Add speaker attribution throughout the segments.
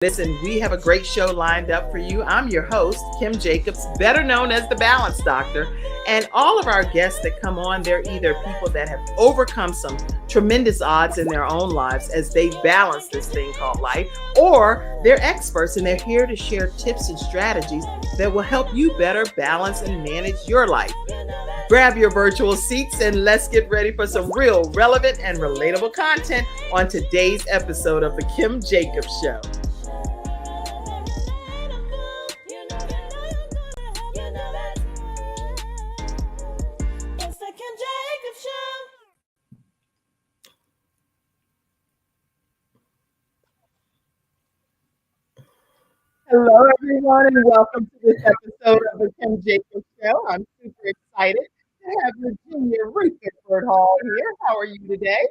Speaker 1: Listen, we have a great show lined up for you. I'm your host, Kim Jacobs, better known as the Balance Doctor. And all of our guests that come on, they're either people that have overcome some tremendous odds in their own lives as they balance this thing called life, or they're experts and they're here to share tips and strategies that will help you better balance and manage your life. Grab your virtual seats and let's get ready for some real, relevant, and relatable content on today's episode of The Kim Jacobs Show. Hello, everyone, and welcome to this episode of the Kim Jacobs Show. I'm super excited to have Virginia Rutherford-Hall here. How are you today?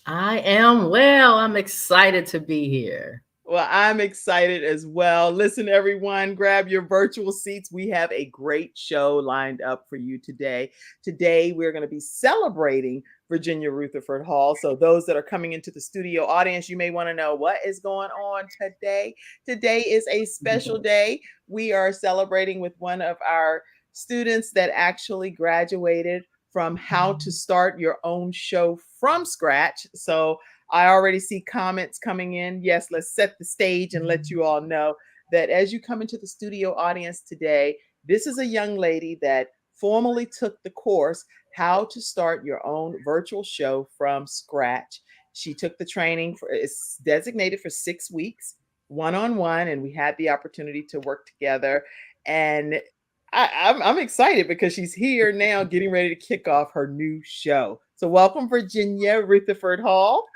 Speaker 2: I am well. I'm excited to be here.
Speaker 1: Well, I'm excited as well. Listen, everyone, grab your virtual seats. We have a great show lined up for you today. Today, we're going to be celebrating Virginia Rutherford-Hall. So those that are coming into the studio audience, you may want to know what is going on today. Today is a special day. We are celebrating with one of our students that actually graduated from How to Start Your Own Show from Scratch. So I already see comments coming in. Yes, let's set the stage and let you all know that as you come into the studio audience today, this is a young lady that formally took the course, How to Start Your Own Virtual Show from Scratch. She took the training, it's designated for 6 weeks, one-on-one, and we had the opportunity to work together. And I'm excited because she's here now getting ready to kick off her new show. So welcome, Virginia Rutherford-Hall.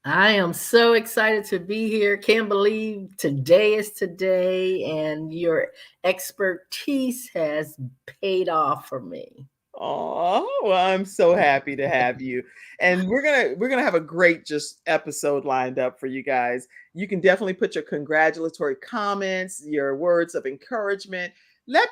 Speaker 2: I am so excited to be here. Can't believe today is today, and your expertise has paid off for me.
Speaker 1: Oh, well, I'm so happy to have you. And we're gonna have a great just episode lined up for you guys. You can definitely put your congratulatory comments, your words of encouragement. Let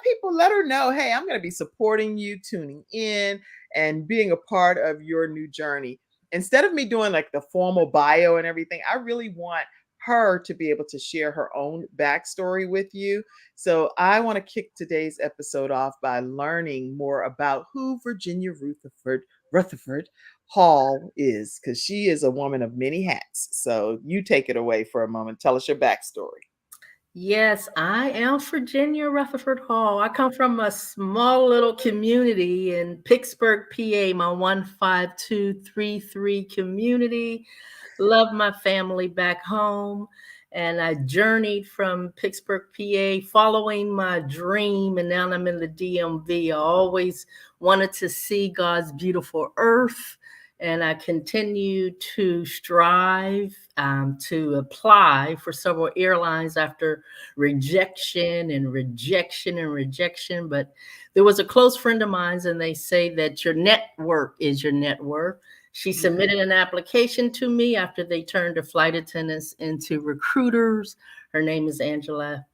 Speaker 1: her know, hey, I'm gonna be supporting you, tuning in, and being a part of your new journey. Instead of me doing like the formal bio and everything, I really want her to be able to share her own backstory with you. So I want to kick today's episode off by learning more about who Virginia Rutherford Hall is, because she is a woman of many hats. So you take it away for a moment. Tell us your backstory.
Speaker 2: Yes, I am Virginia Rutherford-Hall. I come from a small little community in Pittsburgh, PA, my 15233 community. Love my family back home. And I journeyed from Pittsburgh, PA, following my dream. And now I'm in the DMV. I always wanted to see God's beautiful earth. And I continue to strive to apply for several airlines after rejection and rejection and rejection. But there was a close friend of mine, and they say that your network is your net worth. She submitted an application to me after they turned her flight attendants into recruiters. Her name is Angela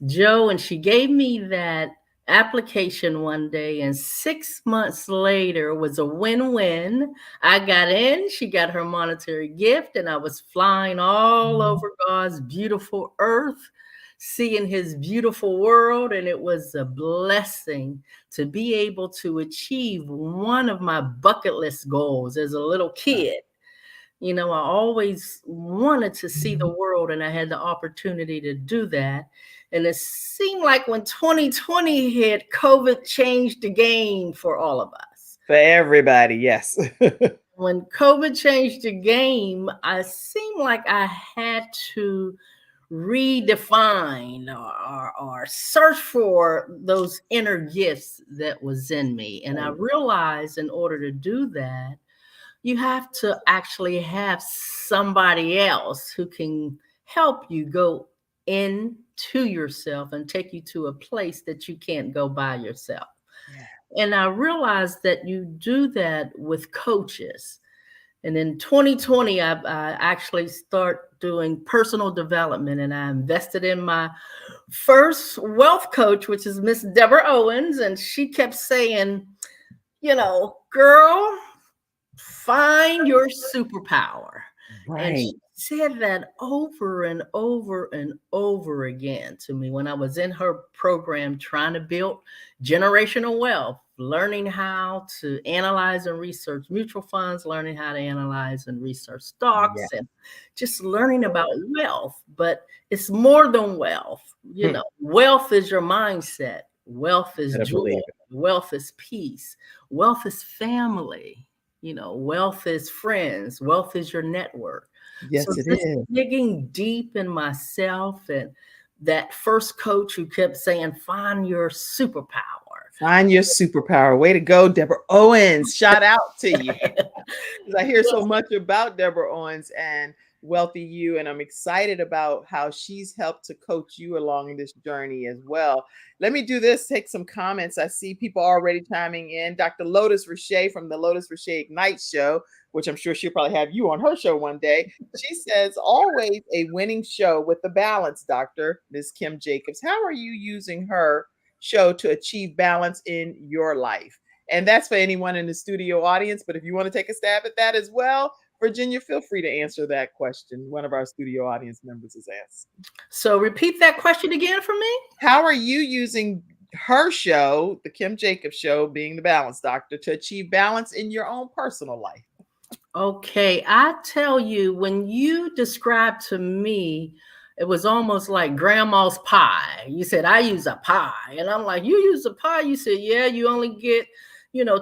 Speaker 2: Joe, and she gave me that application one day, and 6 months later was a win-win. I got in, she got her monetary gift, and I was flying all over God's beautiful earth, seeing his beautiful world. And it was a blessing to be able to achieve one of my bucket list goals as a little kid. You know, I always wanted to see the world, and I had the opportunity to do that. And it seemed like when 2020 hit, COVID changed the game for all of us.
Speaker 1: For everybody, yes.
Speaker 2: When COVID changed the game, I seemed like I had to redefine or search for those inner gifts that was in me. And I realized in order to do that, you have to actually have somebody else who can help you go into yourself and take you to a place that you can't go by yourself. Yeah. And I realized that you do that with coaches. And in 2020, I actually start doing personal development, and I invested in my first wealth coach, which is Miss Deborah Owens. And she kept saying, you know, girl, find your superpower. Right. And she said that over and over and over again to me when I was in her program trying to build generational wealth, learning how to analyze and research mutual funds, learning how to analyze and research
Speaker 1: Yeah.
Speaker 2: stocks, and just learning about wealth. But it's more than wealth. You
Speaker 1: Hmm.
Speaker 2: know, wealth is your mindset, wealth is
Speaker 1: Better
Speaker 2: joy,
Speaker 1: believe it.
Speaker 2: wealth is peace, wealth is family. You know, wealth is friends, wealth is your network. So
Speaker 1: Yes, it
Speaker 2: just
Speaker 1: is.
Speaker 2: digging deep in myself, and that first coach who kept saying, find your superpower.
Speaker 1: Find your superpower. Way to go, Deborah Owens. Shout out to you. 'Cause I hear so much about Deborah Owens and Wealthy You, and I'm excited about how she's helped to coach you along this journey as well. Let me do this, take some comments. I see people already chiming in. Dr. Lotus Richey from the Lotus Richey Ignite show, which I'm sure she'll probably have you on her show one day. She says, always a winning show with the balance, Dr. Ms. Kim Jacobs. How are you using her show to achieve balance in your life? And that's for anyone in the studio audience. But if you want to take a stab at that as well, Virginia, feel free to answer that question. One of our studio audience members has asked.
Speaker 2: So repeat that question again for me.
Speaker 1: How are you using her show, the Kim Jacobs show, being the balance doctor, to achieve balance in your own personal life?
Speaker 2: Okay, I tell you, when you described to me, it was almost like grandma's pie. You said, I use a pie. And I'm like, you use a pie? You said, yeah, you only get,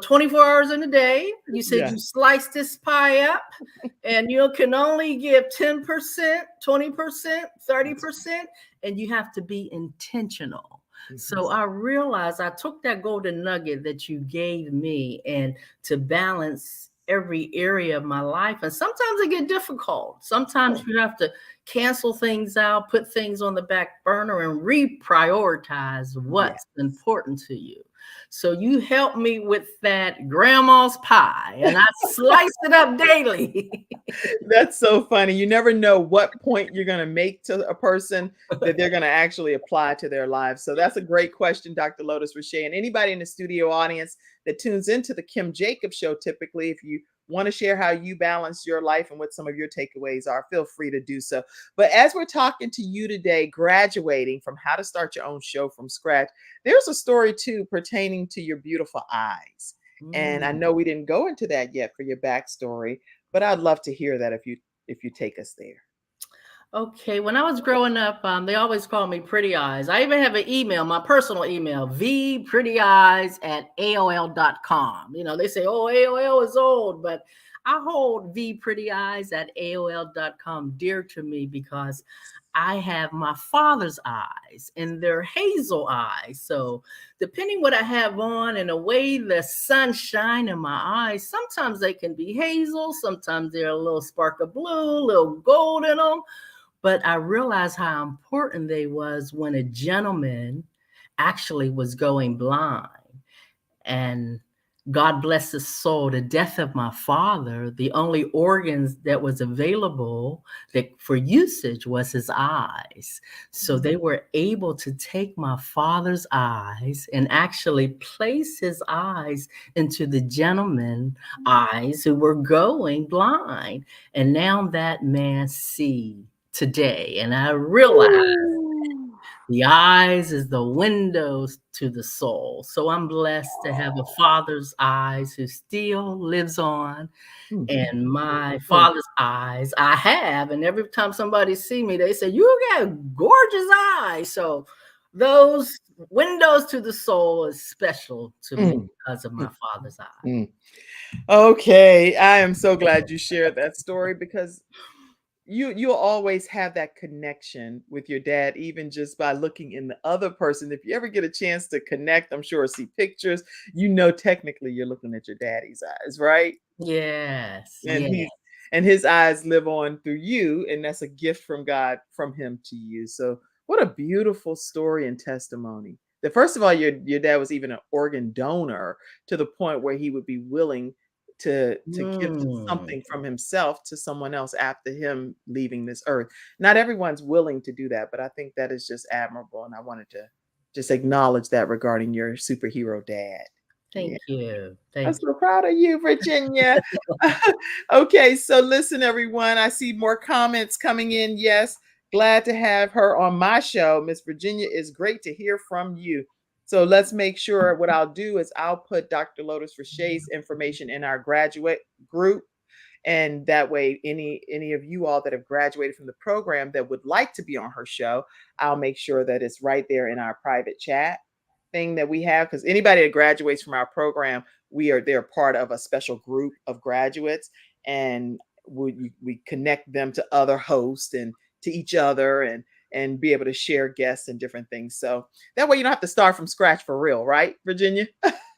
Speaker 2: 24 hours in a day. You said
Speaker 1: Yeah.
Speaker 2: you slice this pie up and you can only give 10%, 20%,
Speaker 1: That's
Speaker 2: 30%, and you have to be intentional.
Speaker 1: mhm.
Speaker 2: So I realized I took that golden nugget that you gave me and to balance every area of my life. And sometimes it get difficult. Sometimes
Speaker 1: Sure.
Speaker 2: you have to cancel things out, put things on the back burner, and reprioritize
Speaker 1: Yeah.
Speaker 2: what's important to you. So you help me with that grandma's pie, and I slice it up daily.
Speaker 1: That's so funny. You never know what point you're going to make to a person that they're going to actually apply to their lives. So that's a great question, Dr. Lotus Richey. And anybody in the studio audience that tunes into the Kim Jacobs show, typically, if you want to share how you balance your life and what some of your takeaways are, feel free to do so. But as we're talking to you today, graduating from how to start your own show from scratch, there's a story too pertaining to your beautiful eyes. And I
Speaker 2: Mm.
Speaker 1: know we didn't go into that yet for your backstory, but I'd love to hear that if you take us there.
Speaker 2: Okay, when I was growing up, they always called me Pretty Eyes. I even have an email, my personal email, vprettyeyes@aol.com. They say, oh, AOL is old, but I hold vprettyeyes@aol.com dear to me because I have my father's eyes and they're hazel eyes. So depending what I have on and the way the sun shine in my eyes, sometimes they can be hazel, sometimes they're a little spark of blue, a little gold in them. But I realized how important they was when a gentleman actually was going blind. And God bless his soul, the death of my father, the only organs that was available that for usage was his eyes. So they were able to take my father's eyes and actually place his eyes into the gentleman's eyes who were going blind. And now that man see today. And I realized
Speaker 1: Ooh.
Speaker 2: the eyes is the windows to the soul. So I'm blessed to have a father's eyes who still lives on,
Speaker 1: Mm,
Speaker 2: and my
Speaker 1: mm.
Speaker 2: father's eyes I have. And every time somebody see me, they say, you got gorgeous eyes. So those windows to the soul is special to me
Speaker 1: Mm,
Speaker 2: because of
Speaker 1: mm,
Speaker 2: my father's eyes.
Speaker 1: mm. Okay, I am so glad you shared that story because you'll always have that connection with your dad, even just by looking in the other person. If you ever get a chance to connect, I'm sure see pictures, technically you're looking at your daddy's eyes, right?
Speaker 2: Yes,
Speaker 1: And
Speaker 2: yeah.
Speaker 1: his eyes live on through you, and that's a gift from God, from him to you. So what a beautiful story and testimony. That first of all, your dad was even an organ donor to the point where he would be willing to give
Speaker 2: Mm.
Speaker 1: something from himself to someone else after him leaving this earth. Not everyone's willing to do that, but I think that is just admirable. And I wanted to just acknowledge that regarding your superhero dad. Yeah.
Speaker 2: Thank you.
Speaker 1: I'm
Speaker 2: Thank
Speaker 1: so proud of you, Virginia. Okay, so listen, everyone. I see more comments coming in. Yes, glad to have her on my show. Miss Virginia, is great to hear from you. So let's make sure what I'll do is I'll put Dr. Lotus Richey's information in our graduate group. And that way, any of you all that have graduated from the program that would like to be on her show, I'll make sure that it's right there in our private chat thing that we have. Because anybody that graduates from our program, they're part of a special group of graduates, and we connect them to other hosts and to each other, and be able to share guests and different things. So that way you don't have to start from scratch for real, right, Virginia?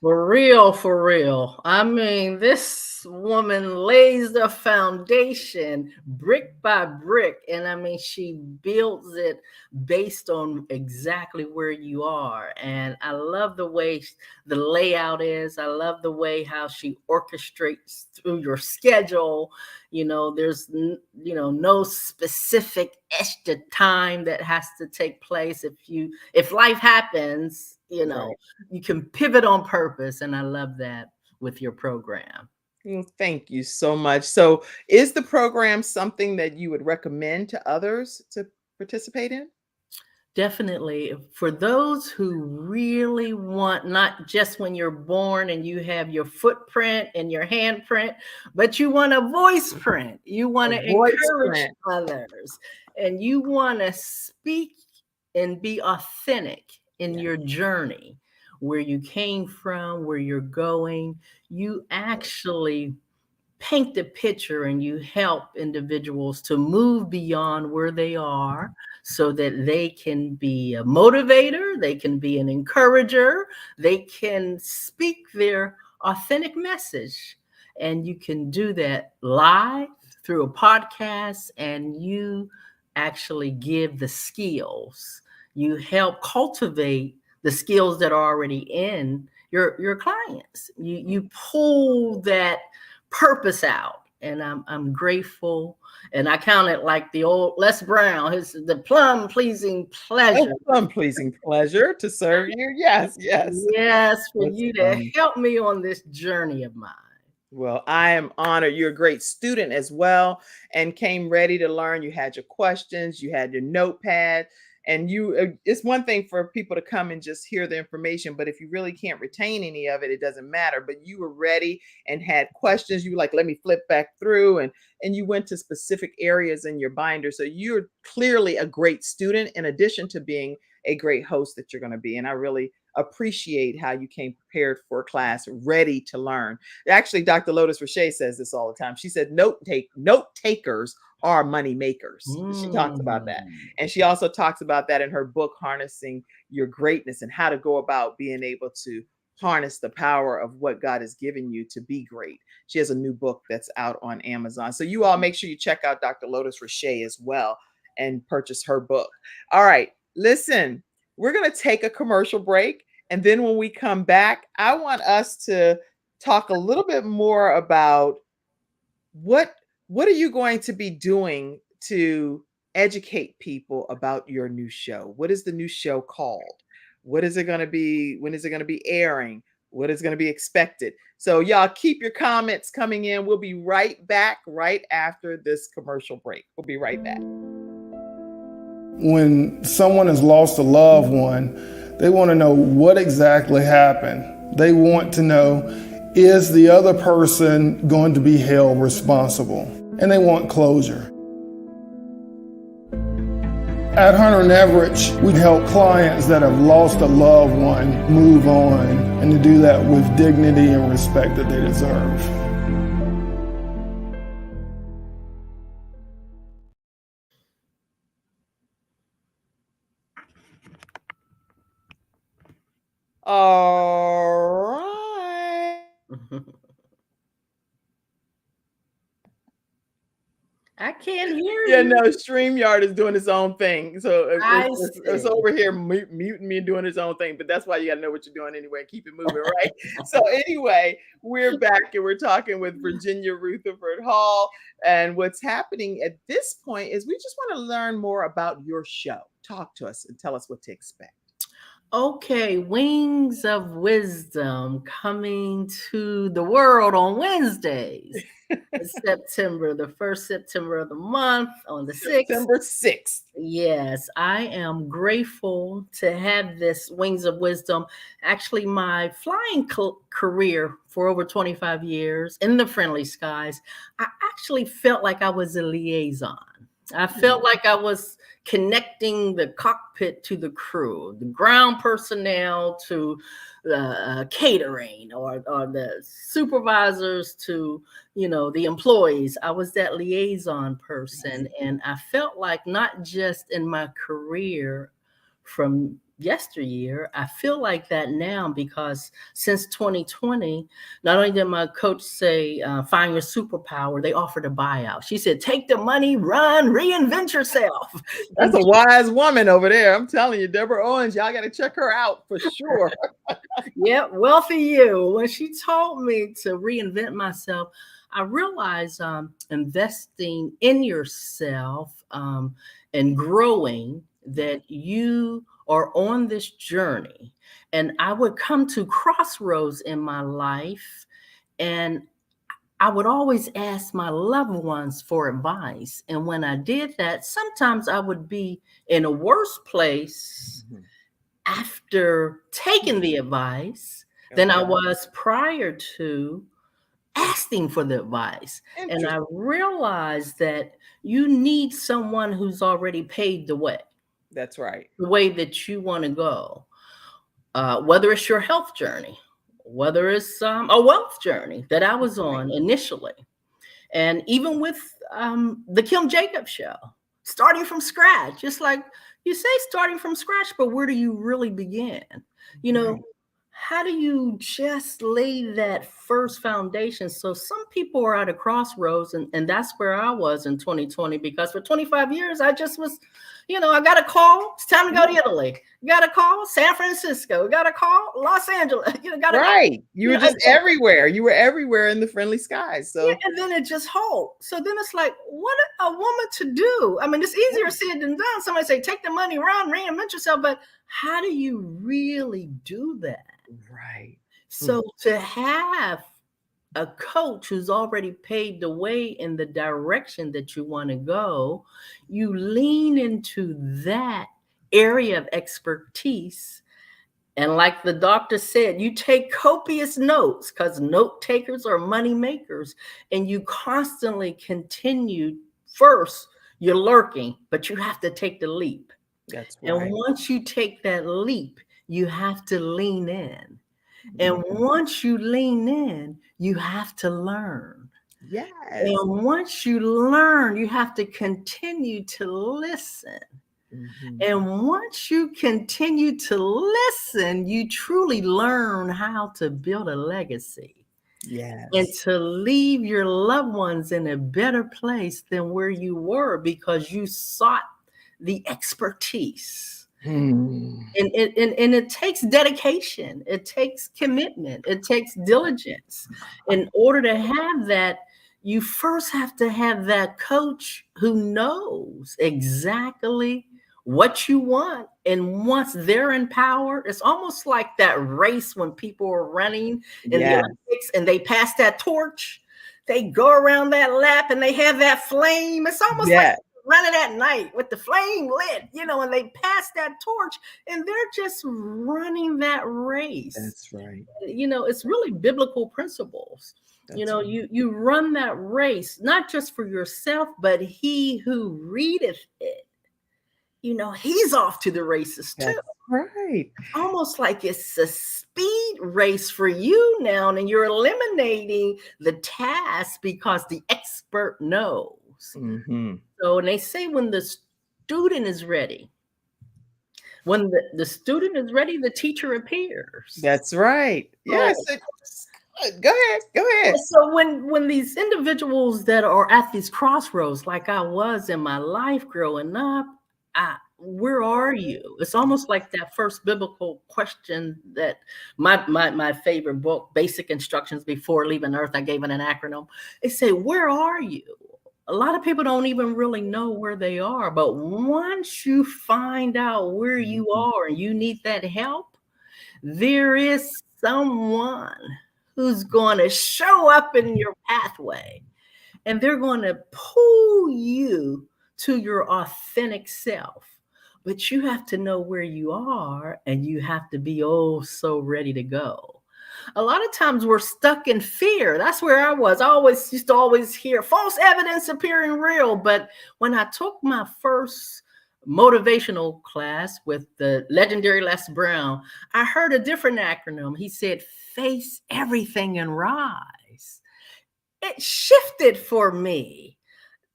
Speaker 2: For real, for real. I mean, this woman lays the foundation brick by brick. And I mean, she builds it based on exactly where you are. And I love the way the layout is. I love the way how she orchestrates through your schedule. There's, no specific extra time that has to take place. If life happens,
Speaker 1: Right.
Speaker 2: you can pivot on purpose. And I love that with your program.
Speaker 1: Well, thank you so much. So, is the program something that you would recommend to others to participate in?
Speaker 2: Definitely. For those who really want, not just when you're born and you have your footprint and your handprint, but you want a voice print, you want
Speaker 1: A
Speaker 2: to
Speaker 1: voice
Speaker 2: encourage
Speaker 1: print.
Speaker 2: others, and you want to speak and be authentic in
Speaker 1: Yeah.
Speaker 2: your journey, where you came from, where you're going. You actually paint the picture and you help individuals to move beyond where they are so that they can be a motivator, they can be an encourager, they can speak their authentic message. And you can do that live through a podcast, and you actually give the skills. You help cultivate the skills that are already in your clients. You pull that purpose out. And I'm grateful. And I count it like the old Les Brown, the plum pleasing
Speaker 1: Oh,
Speaker 2: pleasure.
Speaker 1: some pleasing pleasure to serve you. Yes, yes.
Speaker 2: Yes, for
Speaker 1: That's
Speaker 2: you to
Speaker 1: funny.
Speaker 2: help me on this journey of mine.
Speaker 1: Well, I am honored. You're a great student as well, and came ready to learn. You had your questions, you had your notepad, and it's one thing for people to come and just hear the information, but if you really can't retain any of it, it doesn't matter. But you were ready and had questions. You were like, let me flip back through, and you went to specific areas in your binder. So you're clearly a great student in addition to being a great host that you're going to be. And I really appreciate how you came prepared for class, ready to learn. Actually, Dr. Lotus Richey says this all the time. She said, note takers are money makers. She talks about that.
Speaker 2: Mm.
Speaker 1: And she also talks about that in her book, Harnessing Your Greatness, and how to go about being able to harness the power of what God has given you to be great. She has a new book that's out on Amazon. So you all make sure you check out Dr. Lotus Richey as well and purchase her book. All right, listen, we're going to take a commercial break. And then when we come back, I want us to talk a little bit more about what what are you going to be doing to educate people about your new show? What is the new show called? What is it going to be? When is it going to be airing? What is going to be expected? So y'all keep your comments coming in. We'll be right back right after this commercial break. We'll be right back.
Speaker 3: When someone has lost a loved one, they want to know what exactly happened. They want to know, is the other person going to be held responsible? And they want closure. At Hunter & Everett, we help clients that have lost a loved one move on, and to do that with dignity and respect that they deserve.
Speaker 1: All right.
Speaker 2: I can't hear
Speaker 1: Yeah,
Speaker 2: you.
Speaker 1: no, StreamYard is doing its own thing. So
Speaker 2: I
Speaker 1: it's
Speaker 2: see.
Speaker 1: over here muting me and doing its own thing. But that's why you got to know what you're doing anyway. Keep it moving, right? So anyway, we're back and we're talking with Virginia Rutherford-Hall. And what's happening at this point is we just want to learn more about your show. Talk to us and tell us what to expect.
Speaker 2: Okay, Wings of Wisdom coming to the world on Wednesdays. It's September, the first September of the month on the 6th.
Speaker 1: September 6th.
Speaker 2: Yes, I am grateful to have this Wings of Wisdom. Actually, my flying career for over 25 years in the friendly skies, I actually felt like I was a liaison. I felt like I was connecting the cockpit to the crew, the ground personnel to the catering, or the supervisors to, the employees. I was that liaison person. And I felt like not just in my career from yesteryear, I feel like that now, because since 2020, not only did my coach say, find your superpower, they offered a buyout. She said, take the money, run, reinvent yourself.
Speaker 1: That's a wise woman over there. I'm telling you, Deborah Owens, y'all got to check her out for sure.
Speaker 2: Yeah, wealthy you. When she told me to reinvent myself, I realized investing in yourself and growing, that you are on this journey. And I would come to crossroads in my life, and I would always ask my loved ones for advice. And when I did that, sometimes I would be in a worse place after taking the advice than I was prior to asking for the advice. And I realized that you need someone who's already paved the way.
Speaker 1: That's right.
Speaker 2: The way that you want to go, whether it's your health journey, whether it's a wealth journey that I was on initially. And even with the Kim Jacobs show, starting from scratch, just like you say, starting from scratch, but where do you really begin? How do you just lay that first foundation? So some people are at a crossroads, and that's where I was in 2020, because for 25 years, I just was, I got a call. It's time to go to Italy. Got a call, San Francisco. Got a call, Los Angeles. Got a
Speaker 1: right. You were just everywhere. You were everywhere in the friendly skies. So
Speaker 2: and then it just halts. So then it's like, what a woman to do. I mean, it's easier said than done. Somebody say, take the money, run, reinvent yourself. But how do you really do that?
Speaker 1: Right.
Speaker 2: So to have a coach who's already paved the way in the direction that you want to go, you lean into that area of expertise. And like the doctor said, you take copious notes, because note takers are money makers. And you constantly continue. First, you're lurking, but you have to take the leap.
Speaker 1: That's right.
Speaker 2: And once you take that leap, you have to lean in. And once you lean in, you have to learn.
Speaker 1: Yes.
Speaker 2: And once you learn, you have to continue to listen. And once you continue to listen, you truly learn how to build a legacy.
Speaker 1: Yes.
Speaker 2: And to leave your loved ones in a better place than where you were, because you sought the expertise. And it takes dedication. It takes commitment. It takes diligence. In order to have that, you first have to have that coach who knows exactly what you want. And once they're in power, it's almost like that race when people are running in the Olympics and they pass that torch. They go around that lap and they have that flame. It's almost like running at night with the flame lit, and they pass that torch and they're just running that race.
Speaker 1: That's right.
Speaker 2: It's really biblical principles. You run that race, not just for yourself, but he who readeth it, he's off to the races too.
Speaker 1: That's right.
Speaker 2: Almost like it's a speed race for you now, and you're eliminating the task because the expert knows. So, and they say when the student is ready, when the student is ready, the teacher appears.
Speaker 1: That's right. Yes. Go ahead.
Speaker 2: So when these individuals that are at these crossroads, like I was in my life growing up, where are you? It's almost like that first biblical question that my favorite book, Basic Instructions Before Leaving Earth, I gave it an acronym. It said, where are you? a lot of people don't even really know where they are. But once you find out where you are and you need that help, there is someone who's going to show up in your pathway, and they're going to pull you to your authentic self. But you have to know where you are, and you have to be oh so ready to go. A lot of times we're stuck in fear. That's where I was. I always used to always hear false evidence appearing real. But when I took my first motivational class with the legendary Les Brown, I heard a different acronym. He said, face everything and rise. It shifted for me.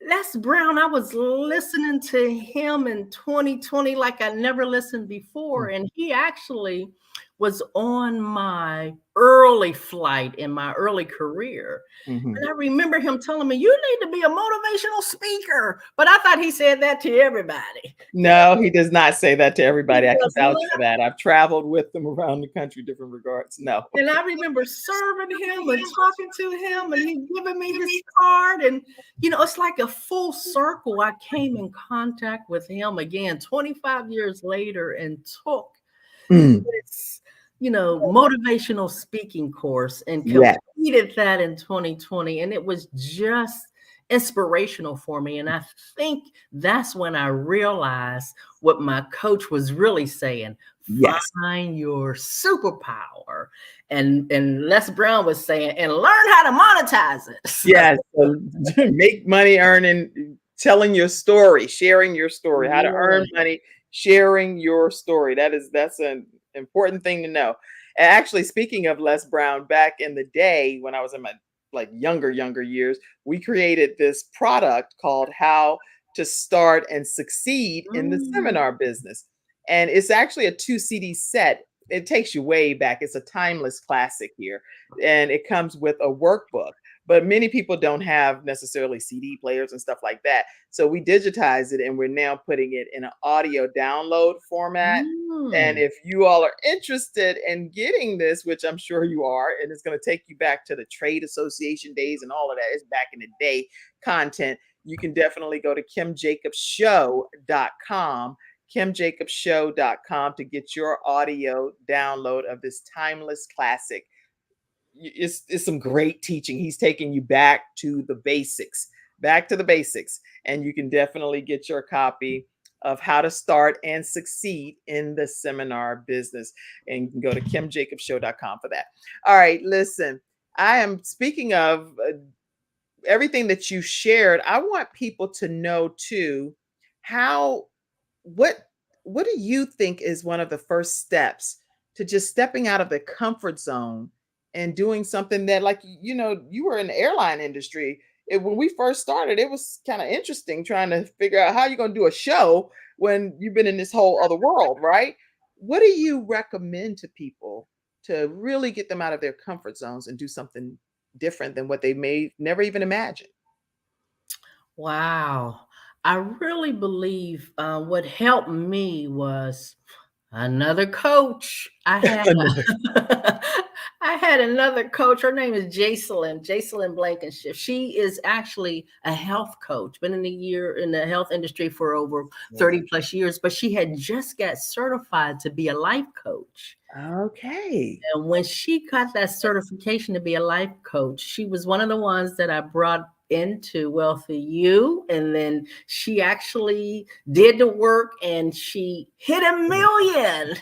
Speaker 2: Les Brown, I was listening to him in 2020 like I never listened before. And he actually was on my early flight in my early career.
Speaker 1: Mm-hmm.
Speaker 2: And I remember him telling me, you need to be a motivational speaker. But I thought he said that to everybody.
Speaker 1: No, he does not say that to everybody. I can vouch for that. I've traveled with them around the country, different regards. No.
Speaker 2: And I remember serving him and talking to him, and he giving me his card. And, you know, it's like a full circle. I came in contact with him again 25 years later and took this, you know, motivational speaking course and completed that in 2020. And it was just inspirational for me. And I think that's when I realized what my coach was really saying. Find your superpower. And Les Brown was saying, and learn how to monetize it.
Speaker 1: Yes. So make money earning, telling your story, sharing your story, how to earn money, sharing your story. That's an important thing to know. And actually, speaking of Les Brown, back in the day when I was in my younger years, we created this product called How to Start and Succeed in the Seminar Business. And it's actually a 2 CD set. It takes you way back. It's a timeless classic here. And it comes with a workbook. But many people don't have necessarily CD players and stuff like that. So we digitized it, and we're now putting it in an audio download format. And if you all are interested in getting this, which I'm sure you are, and it's going to take you back to the trade association days and all of that, it's back in the day content, you can definitely go to kimjacobshow.com, kimjacobshow.com to get your audio download of this timeless classic. It's some great teaching. He's taking you back to the basics, and you can definitely get your copy of How to Start and Succeed in the Seminar Business, and you can go to kimjacobshow.com for that. All right, listen, I am speaking of everything that you shared. I want people to know too, what do you think is one of the first steps to just stepping out of the comfort zone and doing something that, like, you know, you were in the airline industry. When we first started, it was kind of interesting trying to figure out how you're going to do a show when you've been in this whole other world, right? What do you recommend to people to really get them out of their comfort zones and do something different than what they may never even imagine?
Speaker 2: Wow. I really believe what helped me was another coach. I had another coach. Her name is Jacelyn Blankenship. She is actually a health coach, been in the health industry for over 30 plus years, but she had just got certified to be a life coach.
Speaker 1: Okay.
Speaker 2: And when she got that certification to be a life coach, she was one of the ones that I brought into Wealthy You. And then she actually did the work, and she hit $1 million.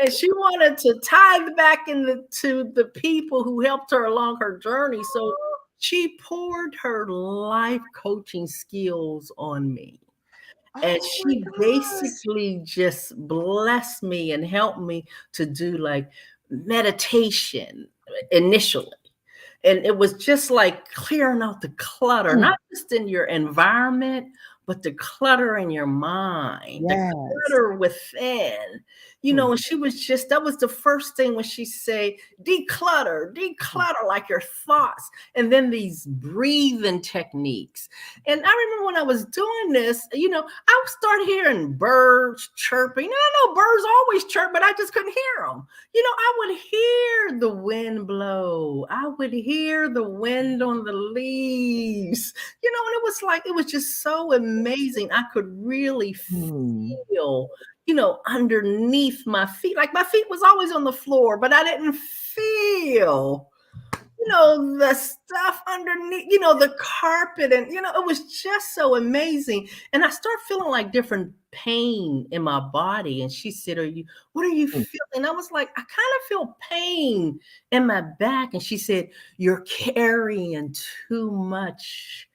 Speaker 2: And she wanted to tithe back to the people who helped her along her journey. So she poured her life coaching skills on me. And she basically just blessed me and helped me to do like meditation initially. And it was just like clearing out the clutter, not just in your environment, but the clutter in your mind, the clutter within. You know, and she was just, that was the first thing when she said, declutter, declutter like your thoughts. And then these breathing techniques. And I remember when I was doing this, you know, I would start hearing birds chirping. And I know birds always chirp, but I just couldn't hear them. You know, I would hear the wind blow. I would hear the wind on the leaves. You know, and it was like, it was just so amazing. I could really feel, you know, underneath my feet. Like my feet was always on the floor, but I didn't feel, you know, the stuff underneath, you know, the carpet. And, you know, it was just so amazing. And I started feeling like different pain in my body. And she said, what are you feeling? I was like, I kind of feel pain in my back. And she said, you're carrying too much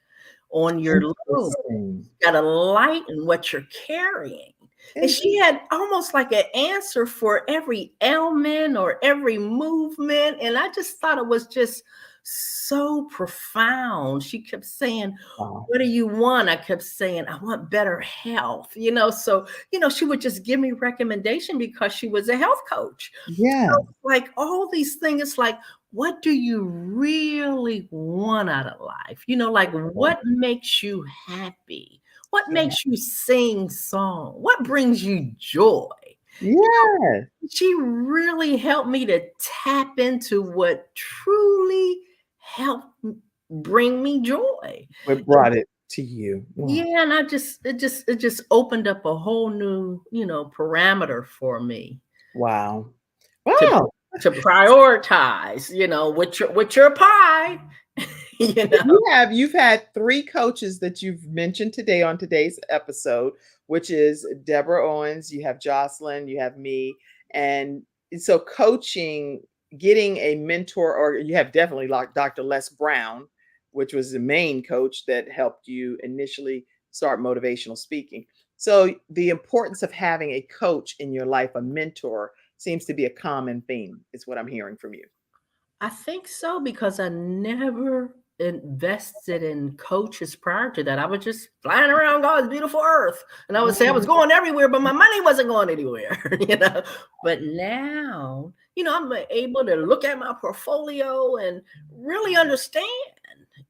Speaker 2: on your load. You gotta lighten what you're carrying. And she had almost like an answer for every ailment or every movement. And I just thought it was just so profound. She kept saying, what do you want? I kept saying, I want better health, you know. So, you know, she would just give me recommendation because she was a health coach.
Speaker 1: Yeah.
Speaker 2: So, like all these things, it's like, what do you really want out of life? You know, like what makes you happy? What makes you sing song? What brings you joy?
Speaker 1: Yeah.
Speaker 2: She really helped me to tap into what truly helped bring me joy.
Speaker 1: What brought it to you?
Speaker 2: Yeah, and it just opened up a whole new, you know, parameter for me.
Speaker 1: Wow. Wow.
Speaker 2: To prioritize, you know, with your pie. You know,
Speaker 1: You've had 3 coaches that you've mentioned today on today's episode, which is Deborah Owens, you have Jocelyn, you have me. And so coaching, getting a mentor, or you have definitely like Dr. Les Brown, which was the main coach that helped you initially start motivational speaking. So the importance of having a coach in your life, a mentor, seems to be a common theme, is what I'm hearing from you.
Speaker 2: I think so, because I never invested in coaches prior to that. I was just flying around God's beautiful earth. And I would say I was going everywhere, but my money wasn't going anywhere, you know. But now, you know, I'm able to look at my portfolio and really understand,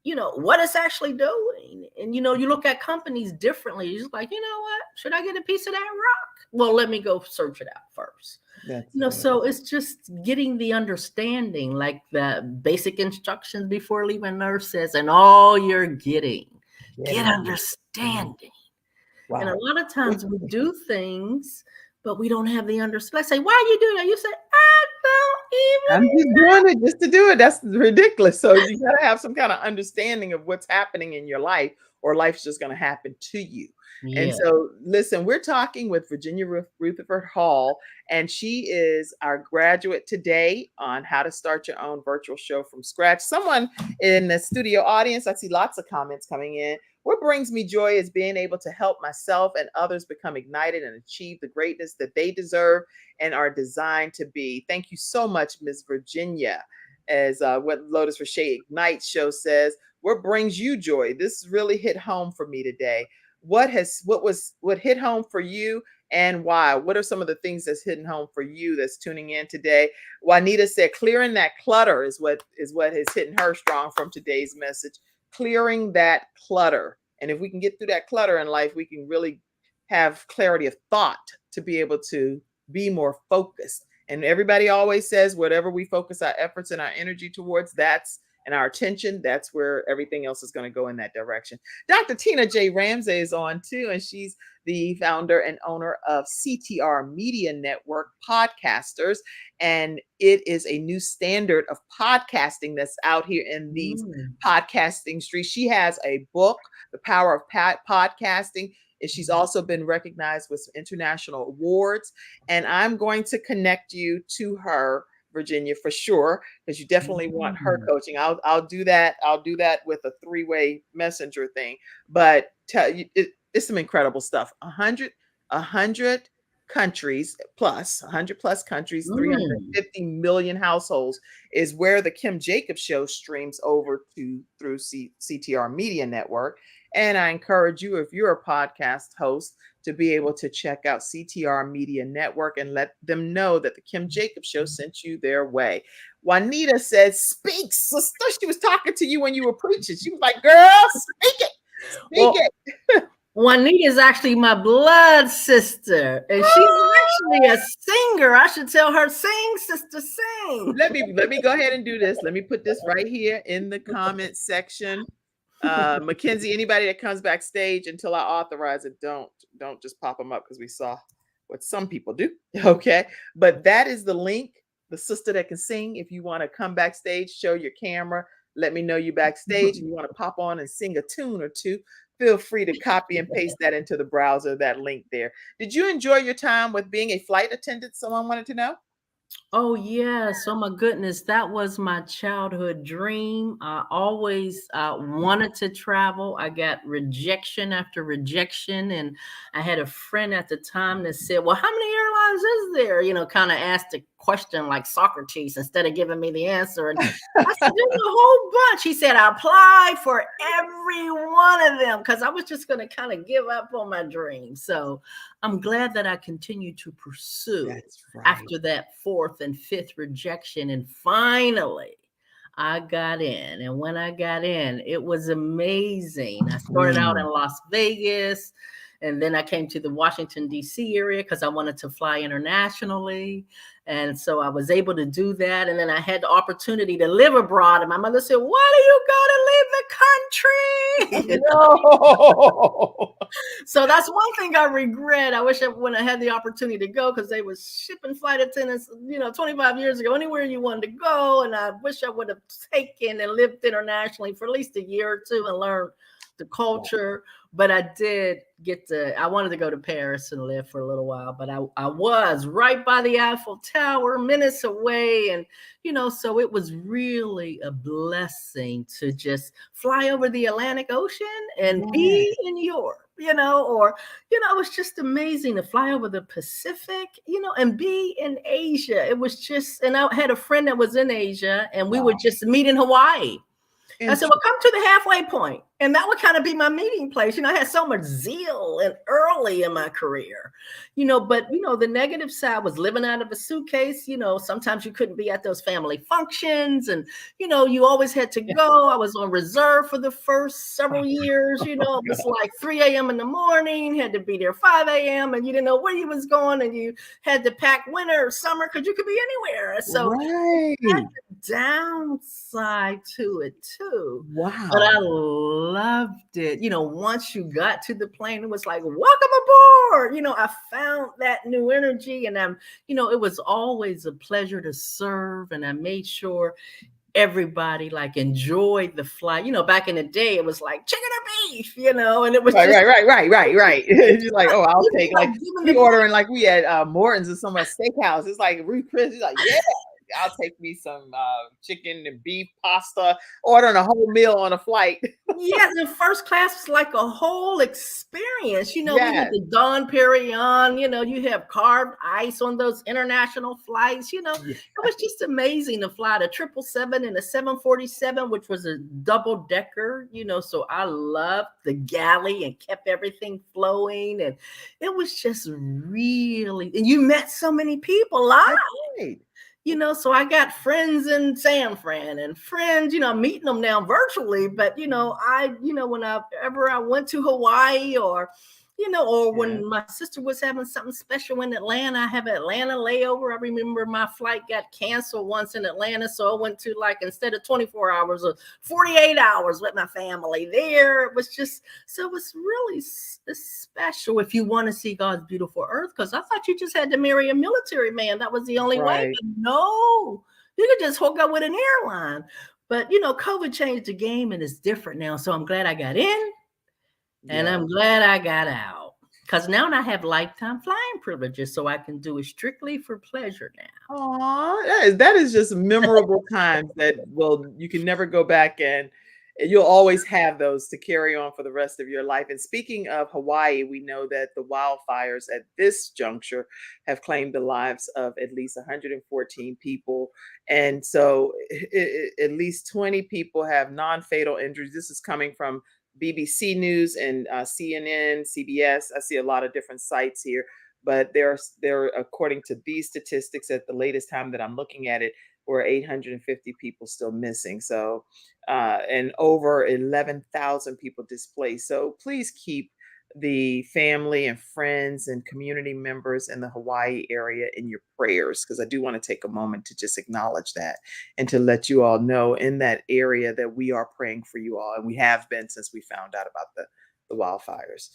Speaker 2: you know, what it's actually doing. And, you know, you look at companies differently. You're just like, you know what? Should I get a piece of that rock? Well, let me go search it out first. You know, so it's just getting the understanding, like the basic instructions before leaving nurse says, and all you're getting, get understanding. Wow. And a lot of times we do things, but we don't have the understanding. Let's say, why are you doing that? You say,
Speaker 1: I'm just doing it just to do it. That's ridiculous. So you got to have some kind of understanding of what's happening in your life, or life's just going to happen to you. Yeah. And so, listen, we're talking with Virginia Rutherford-Hall, and she is our graduate today on how to start your own virtual show from scratch. Someone in the studio audience, I see lots of comments coming in. What brings me joy is being able to help myself and others become ignited and achieve the greatness that they deserve and are designed to be. Thank you so much, Ms. Virginia. As what Lotus Rashay Ignite show says, what brings you joy? This really hit home for me today. What hit home for you, and why? What are some of the things that's hitting home for you that's tuning in today? Juanita said, clearing that clutter is what is hitting her strong from today's message. Clearing that clutter. And if we can get through that clutter in life, we can really have clarity of thought to be able to be more focused. And everybody always says, whatever we focus our efforts and our energy towards, and our attention, that's where everything else is going to go in that direction. Dr. Tina J. Ramsey is on too, and she's the founder and owner of CTR Media Network Podcasters. And it is a new standard of podcasting that's out here in these podcasting streets. She has a book, The Power of Podcasting, and she's also been recognized with some international awards. And I'm going to connect you to her, Virginia, for sure, because you definitely want her coaching. I'll do that. I'll do that with a 3-way messenger thing. But it's some incredible stuff. 100 countries plus, 100 plus countries, 350 million households is where the Kim Jacobs show streams over to through CTR Media Network. And I encourage you, if you're a podcast host, to be able to check out CTR Media Network and let them know that the Kim Jacobs Show sent you their way. Juanita says, speak, sister. She was talking to you when you were preaching. She was like, girl, speak it. Speak it.
Speaker 2: Juanita is actually my blood sister, and she's actually a singer. I should tell her, sing, sister, sing.
Speaker 1: Let me go ahead and do this. Let me put this right here in the comment section. Mackenzie, anybody that comes backstage until I authorize it, don't just pop them up, because we saw what some people do. Okay, but that is the link. The sister that can sing. If you want to come backstage, show your camera. Let me know you backstage. If you want to pop on and sing a tune or two, feel free to copy and paste that into the browser, that link there. Did you enjoy your time with being a flight attendant? Someone wanted to know.
Speaker 2: Oh, yes. Oh, my goodness. That was my childhood dream. I always wanted to travel. I got rejection after rejection. And I had a friend at the time that said, well, how many airlines is there? You know, kind of asked a question like Socrates instead of giving me the answer. And I said, there's a whole bunch. He said, I applied for every one of them because I was just going to kind of give up on my dream. So I'm glad that I continued to pursue after that fourth and fifth rejection. And finally, I got in. And when I got in, it was amazing. I started out in Las Vegas, and then I came to the Washington, D.C. area because I wanted to fly internationally. And so I was able to do that. And then I had the opportunity to live abroad. And my mother said, why do you go to leave the country? No. So that's one thing I regret. I wish when I had the opportunity to go, because they was shipping flight attendants, 25 years ago, anywhere you wanted to go. And I wish I would have taken and lived internationally for at least a year or two and learned the culture. But I did I wanted to go to Paris and live for a little while, but I was right by the Eiffel Tower, minutes away. And, so it was really a blessing to just fly over the Atlantic Ocean and be in Europe, it was just amazing to fly over the Pacific, and be in Asia. It was just, and I had a friend that was in Asia, and we would just meet in Hawaii. I said, well, come to the halfway point. And that would kind of be my meeting place. I had so much zeal and early in my career, but, the negative side was living out of a suitcase. Sometimes you couldn't be at those family functions, and, you always had to go. I was on reserve for the first several years. It was like 3 a.m. in the morning, had to be there 5 a.m. and you didn't know where you was going, and you had to pack winter or summer because you could be anywhere. So that's the downside to it too.
Speaker 1: Wow.
Speaker 2: But I loved it. Once you got to the plane, it was like, welcome aboard. I found that new energy, and it was always a pleasure to serve. And I made sure everybody enjoyed the flight. Back in the day, it was like chicken or beef, and it was
Speaker 1: right. You're like, oh, I'll take we ordering we had Morton's or some steakhouse. It's like Ruth Chris. He's like, yeah. I'll take me some chicken and beef pasta, ordering a whole meal on a flight.
Speaker 2: Yeah, the first class was like a whole experience. We had the Don Perignon, you have carved ice on those international flights. It was just amazing to fly the 777 and the 747, which was a double decker, so I loved the galley and kept everything flowing. And it was just really, and you met so many people live. Right. So I got friends in San Fran and friends, I'm meeting them now virtually, but, whenever I went to Hawaii or when my sister was having something special in Atlanta, I have Atlanta layover. I remember my flight got canceled once in Atlanta. So I went to instead of 24 hours or 48 hours with my family there. It was just, so it was really special if you want to see God's beautiful earth. Because I thought you just had to marry a military man. That was the only way. But no, you could just hook up with an airline. But, COVID changed the game and it's different now. So I'm glad I got in. And I'm glad I got out, because now I have lifetime flying privileges, so I can do it strictly for pleasure now.
Speaker 1: Aww, that is just memorable times that you can never go back, and you'll always have those to carry on for the rest of your life. And speaking of Hawaii, we know that the wildfires at this juncture have claimed the lives of at least 114 people. And so at least 20 people have non-fatal injuries. This is coming from BBC News and CNN, CBS. I see a lot of different sites here, but there, according to these statistics, at the latest time that I'm looking at it, were 850 people still missing. So, and over 11,000 people displaced. So please keep the family and friends and community members in the Hawaii area in your prayers, because I do want to take a moment to just acknowledge that and to let you all know in that area that we are praying for you all, and we have been since we found out about the wildfires.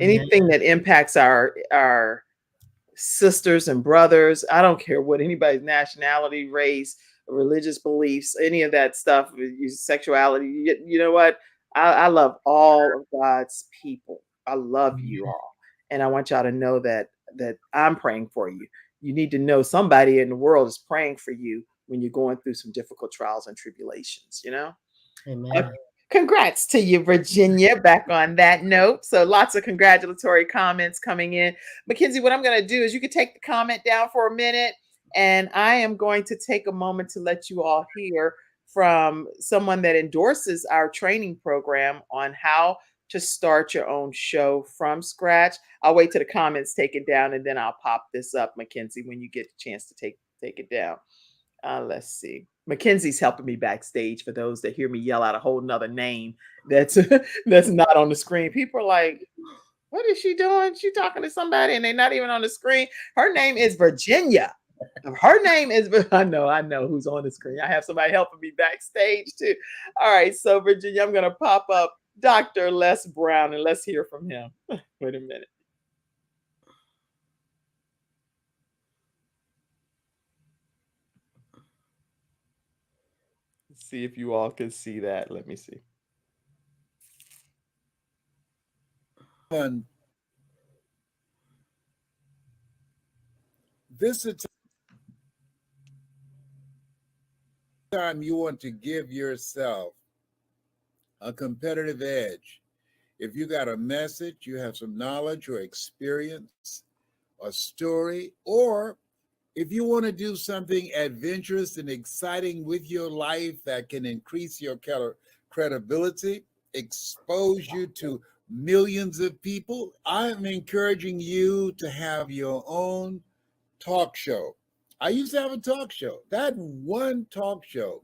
Speaker 1: Anything that impacts our sisters and brothers, I don't care what anybody's nationality, race, religious beliefs, any of that stuff, sexuality, you know what? I love all of God's people. I love you all. And I want y'all to know that I'm praying for you. You need to know somebody in the world is praying for you when you're going through some difficult trials and tribulations, you know?
Speaker 2: Amen.
Speaker 1: Congrats to you, Virginia, back on that note. So lots of congratulatory comments coming in. Mackenzie, what I'm going to do is you can take the comment down for a minute, and I am going to take a moment to let you all hear from someone that endorses our training program on how to start your own show from scratch. I'll wait till the comments take it down, and then I'll pop this up, Mackenzie, when you get a chance to take it down. Let's see. Mackenzie's helping me backstage for those that hear me yell out a whole nother name that's that's not on the screen. People are like, what is she doing? She talking to somebody and they're not even on the screen. Her name is Virginia. Her name is, I know who's on the screen. I have somebody helping me backstage too. All right, so Virginia, I'm going to pop up Dr. Les Brown and let's hear from him. Wait a minute. See if you all can see that. Let me see.
Speaker 4: This is time you want to give yourself a competitive edge. If you got a message, you have some knowledge or experience, a story, or if you want to do something adventurous and exciting with your life that can increase your credibility, expose you to millions of people, I'm encouraging you to have your own talk show. I used to have a talk show. That one talk show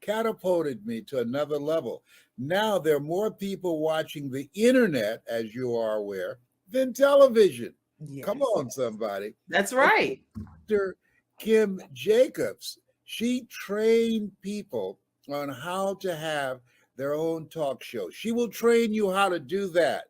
Speaker 4: catapulted me to another level. Now there are more people watching the internet, as you are aware, than television. Yes. Come on, somebody.
Speaker 1: That's right.
Speaker 4: Dr. Kim Jacobs, she trained people on how to have their own talk show. She will train you how to do that.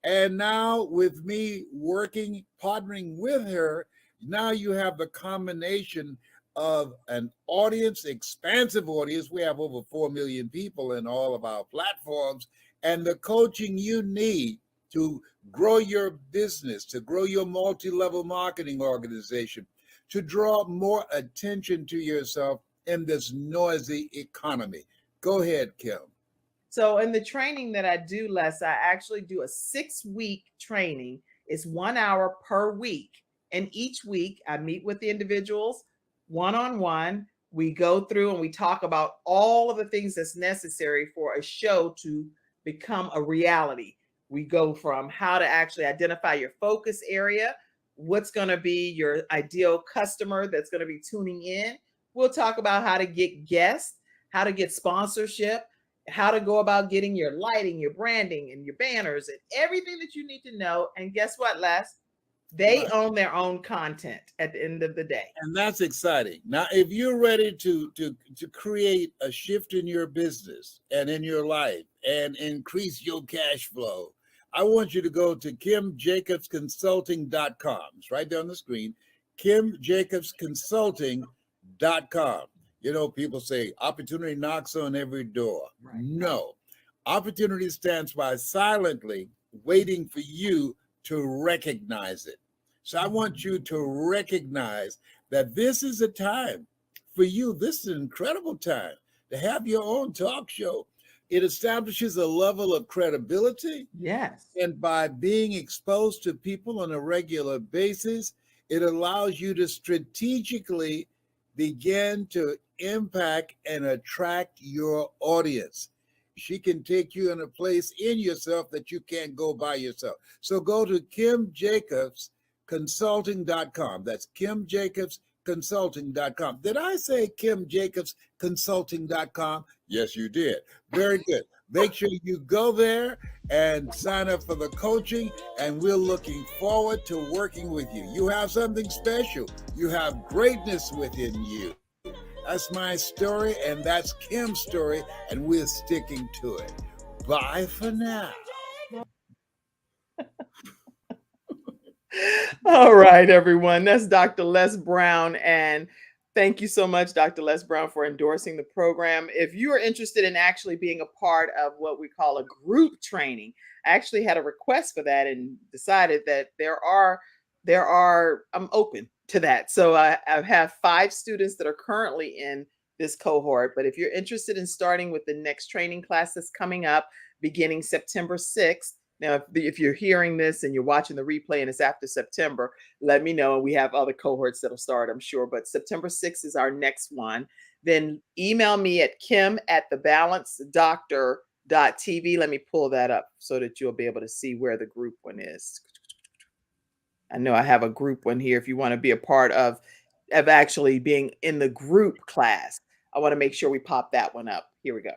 Speaker 4: And now with me working, partnering with her, now you have the combination of an audience, expansive audience. We have over 4 million people in all of our platforms, and the coaching you need to grow your business, to grow your multi-level marketing organization, to draw more attention to yourself in this noisy economy. Go ahead, Kim.
Speaker 1: So in the training that I do, Les, I actually do a 6-week training. It's 1 hour per week. And each week I meet with the individuals one-on-one. We go through and we talk about all of the things that's necessary for a show to become a reality. We go from how to actually identify your focus area, what's going to be your ideal customer that's going to be tuning in. We'll talk about how to get guests, how to get sponsorship, how to go about getting your lighting, your branding, and your banners, and everything that you need to know. And guess what, Les? They own their own content at the end of the day.
Speaker 4: And that's exciting. Now, if you're ready to create a shift in your business and in your life and increase your cash flow, I want you to go to KimJacobsConsulting.com. It's right there on the screen, KimJacobsConsulting.com. You know, people say opportunity knocks on every door. Right. No, opportunity stands by silently waiting for you to recognize it. So I want you to recognize that this is a time for you. This is an incredible time to have your own talk show. It establishes a level of credibility.
Speaker 1: Yes.
Speaker 4: And by being exposed to people on a regular basis, it allows you to strategically begin to impact and attract your audience. she can take you in a place in yourself that you can't go by yourself. So go to KimJacobsConsulting.com. That's KimJacobsConsulting.com. Did I say KimJacobsConsulting.com? Yes, you did. Very good. Make sure you go there and sign up for the coaching, and we're looking forward to working with you. You have something special. You have greatness within you. That's my story, and that's Kim's story, and we're sticking to it. Bye for now.
Speaker 1: All right, everyone. That's Dr. Les Brown. And thank you so much, Dr. Les Brown, for endorsing the program. If you are interested in actually being a part of what we call a group training, I actually had a request for that and decided that I'm open to that. So I have 5 students that are currently in this cohort. But if you're interested in starting with the next training class that's coming up beginning September 6th, now, if you're hearing this and you're watching the replay and it's after September, let me know. We have other cohorts that'll start, I'm sure. But September 6th is our next one. Then email me at kim@thebalancedoctor.tv. Let me pull that up so that you'll be able to see where the group one is. I know I have a group one here if you want to be a part of actually being in the group class. I want to make sure we pop that one up. Here we go.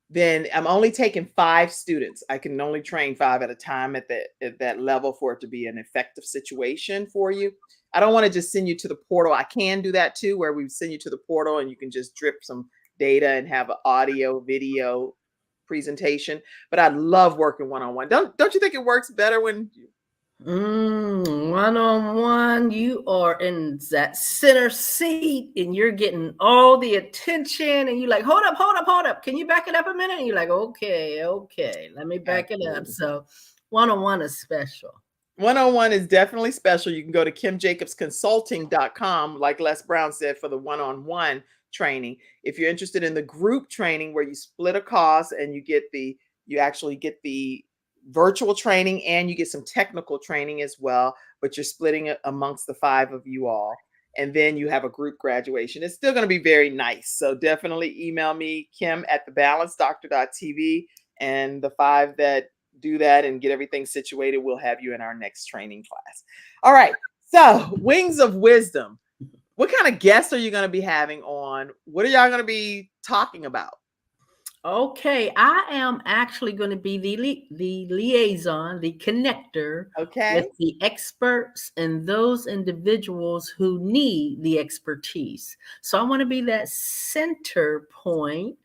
Speaker 1: Then I'm only taking 5 students. I can only train 5 at a time at that level for it to be an effective situation for you. I don't want to just send you to the portal. I can do that too, where we send you to the portal and you can just drip some data and have an audio, video presentation. But I love working one-on-one. Don't you think it works better when
Speaker 2: one-on-one, you are in that center seat and you're getting all the attention and you're like, hold up. Can you back it up a minute? And you're like, okay, let me back it up. So one-on-one is special.
Speaker 1: One-on-one is definitely special. You can go to KimJacobsConsulting.com, like Les Brown said, for the one-on-one training. If you're interested in the group training where you split a cost and you actually get the virtual training and you get some technical training as well, but you're splitting it amongst the 5 of you all. And then you have a group graduation. It's still going to be very nice. So definitely email me, kim@thebalancedoctor.tv. And the 5 that do that and get everything situated, we'll have you in our next training class. All right. So Wings of Wisdom. What kind of guests are you going to be having on? What are y'all going to be talking about?
Speaker 2: Okay, I am actually going to be the liaison, the connector with the experts and those individuals who need the expertise. So I want to be that center point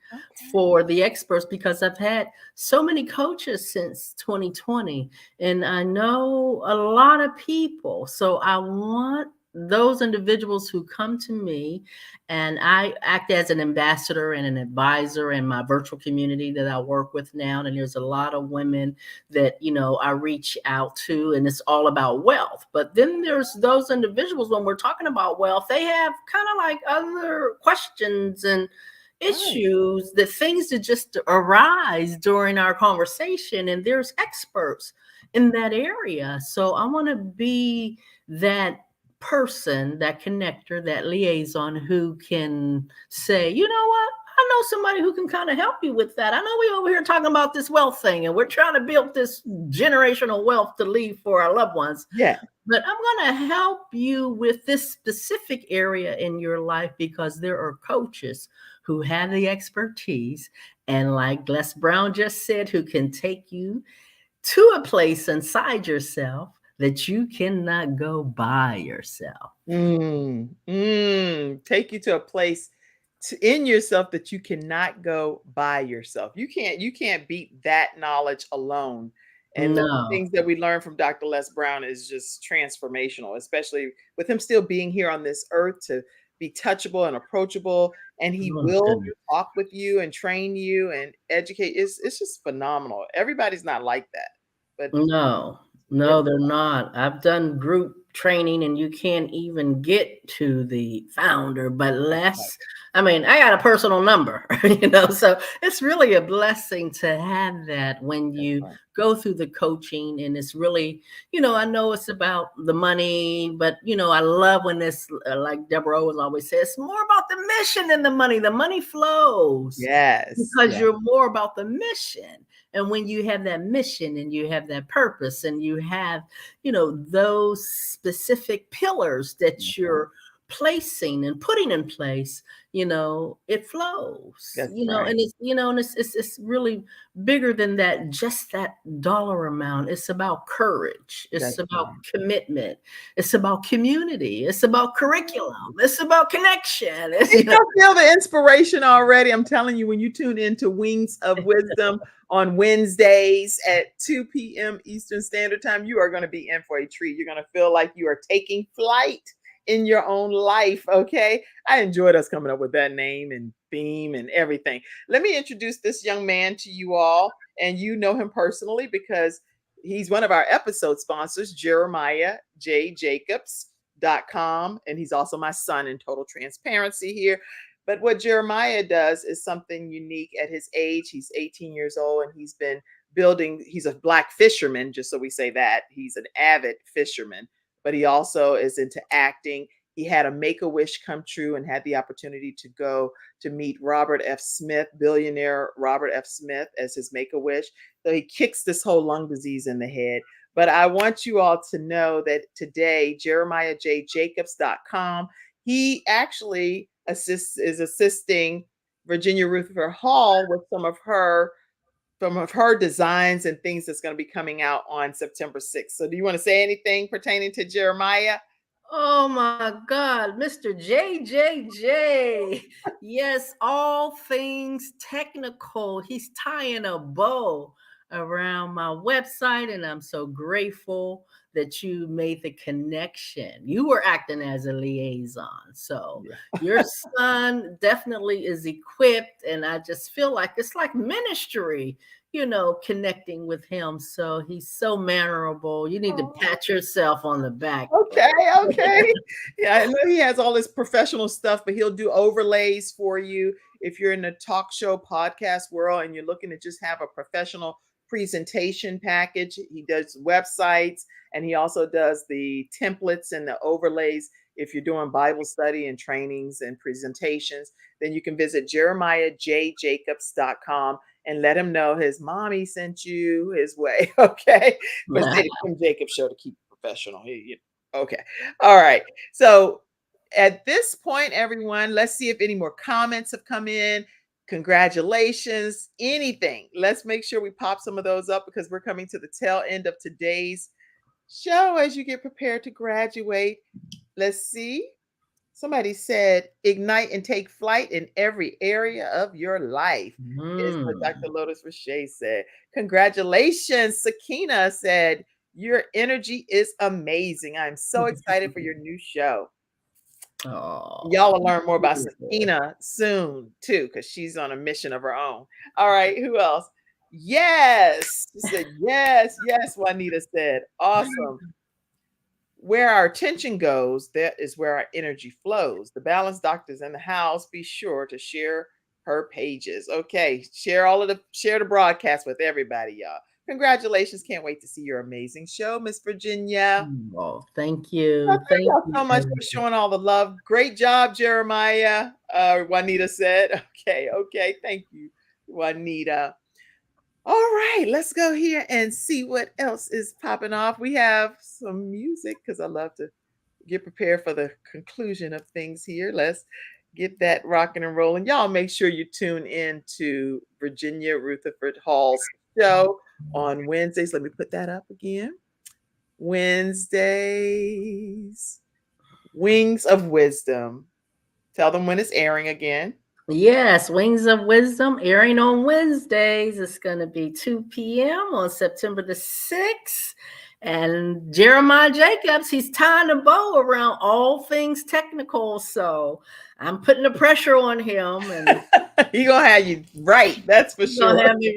Speaker 2: for the experts because I've had so many coaches since 2020 and I know a lot of people. So I want those individuals who come to me, and I act as an ambassador and an advisor in my virtual community that I work with now. And there's a lot of women that, I reach out to, and it's all about wealth. But then there's those individuals, when we're talking about wealth, they have kind of like other questions and issues, that things that just arise during our conversation. And there's experts in that area. So I want to be that person, that connector, that liaison who can say, you know what, I know somebody who can kind of help you with that. I know we over here talking about this wealth thing and we're trying to build this generational wealth to leave for our loved ones.
Speaker 1: Yeah.
Speaker 2: But I'm going to help you with this specific area in your life because there are coaches who have the expertise. And like Les Brown just said, who can take you to a place inside yourself that you cannot go by yourself.
Speaker 1: Take you to a place in yourself that you cannot go by yourself. You can't beat that knowledge alone. And the things that we learn from Dr. Les Brown is just transformational, especially with him still being here on this earth to be touchable and approachable. And he will talk with you and train you and educate. It's just phenomenal. Everybody's not like that. But
Speaker 2: no, they're not. I've done group training and you can't even get to the founder, but I mean, I got a personal number, so it's really a blessing to have that when you go through the coaching. And it's really, I know it's about the money, but, I love when it's like Deborah Owens always says, it's more about the mission than the money. The money flows.
Speaker 1: Yes.
Speaker 2: Because you're more about the mission. And when you have that mission and you have that purpose and you have, those specific pillars that you're placing and putting in place, it flows.
Speaker 1: That's
Speaker 2: And
Speaker 1: right.
Speaker 2: it's, and it's really bigger than that, just that dollar amount. It's about courage. It's
Speaker 1: That's
Speaker 2: about
Speaker 1: right.
Speaker 2: commitment. It's about community. It's about curriculum. It's about connection.
Speaker 1: You don't feel the inspiration already. I'm telling you, when you tune into Wings of Wisdom on Wednesdays at 2 p.m. Eastern Standard Time, you are going to be in for a treat. You're going to feel like you are taking flight in your own life. Okay. I enjoyed us coming up with that name and theme and everything. Let me introduce this young man to you all. And you know him personally because he's one of our episode sponsors, Jeremiah J. Jacobs.com. And he's also my son in total transparency here. But what Jeremiah does is something unique at his age. He's 18 years old and he's been building, he's a Black fisherman, just so we say that. He's an avid fisherman, but he also is into acting. He had a Make-A-Wish come true and had the opportunity to go to meet Robert F. Smith, billionaire Robert F. Smith, as his Make-A-Wish. So he kicks this whole lung disease in the head. But I want you all to know that today, JeremiahJJacobs.com, he actually is assisting Virginia Rutherford-Hall with some of her designs and things that's going to be coming out on September 6th. So do you want to say anything pertaining to Jeremiah?
Speaker 2: Oh my God, Mr. JJJ. Yes, all things technical. He's tying a bow around my website, and I'm so grateful that you made the connection. You were acting as a liaison. So your son definitely is equipped, and I just feel like it's like ministry, connecting with him. So he's so mannerable. You need to pat yourself on the back.
Speaker 1: Okay. Yeah, I know he has all this professional stuff, but he'll do overlays for you. If you're in the talk show podcast world and you're looking to just have a professional presentation package, he does websites and he also does the templates and the overlays. If you're doing Bible study and trainings and presentations, then you can visit JeremiahJJacobs.com and let him know his mommy sent you his way. Okay. But say the Kim Jacobs show to keep it professional. Okay. All right. So at this point, everyone, let's see if any more comments have come in. Congratulations, anything. Let's make sure we pop some of those up because we're coming to the tail end of today's show as you get prepared to graduate. Let's see. Somebody said, ignite and take flight in every area of your life. Is what Dr. Lotus Rashay said. Congratulations. Sakina said, your energy is amazing. I'm so excited for your new show. Y'all will learn more about Sakina soon, too, because she's on a mission of her own. All right, who else? Yes. She said, yes, Juanita said. Awesome. Where our attention goes, that is where our energy flows. The Balanced Doctor's in the house. Be sure to share her pages. Okay, share the broadcast with everybody, y'all. Congratulations. Can't wait to see your amazing show, Miss Virginia.
Speaker 2: Oh, thank you.
Speaker 1: Thank you so much for showing all the love. Great job, Jeremiah. Juanita said. Okay. Thank you, Juanita. All right, let's go here and see what else is popping off. We have some music because I love to get prepared for the conclusion of things here. Let's get that rocking and rolling. Y'all make sure you tune in to Virginia Rutherford-Hall's show on Wednesdays. Let me put that up again. Wednesdays, Wings of Wisdom. Tell them when it's airing again.
Speaker 2: Yes, Wings of Wisdom airing on Wednesdays. It's going to be 2 p.m. on September the 6th. And Jeremiah Jacobs, he's tying a bow around all things technical. So I'm putting the pressure on him. And
Speaker 1: he going to have you right. That's for sure.
Speaker 2: He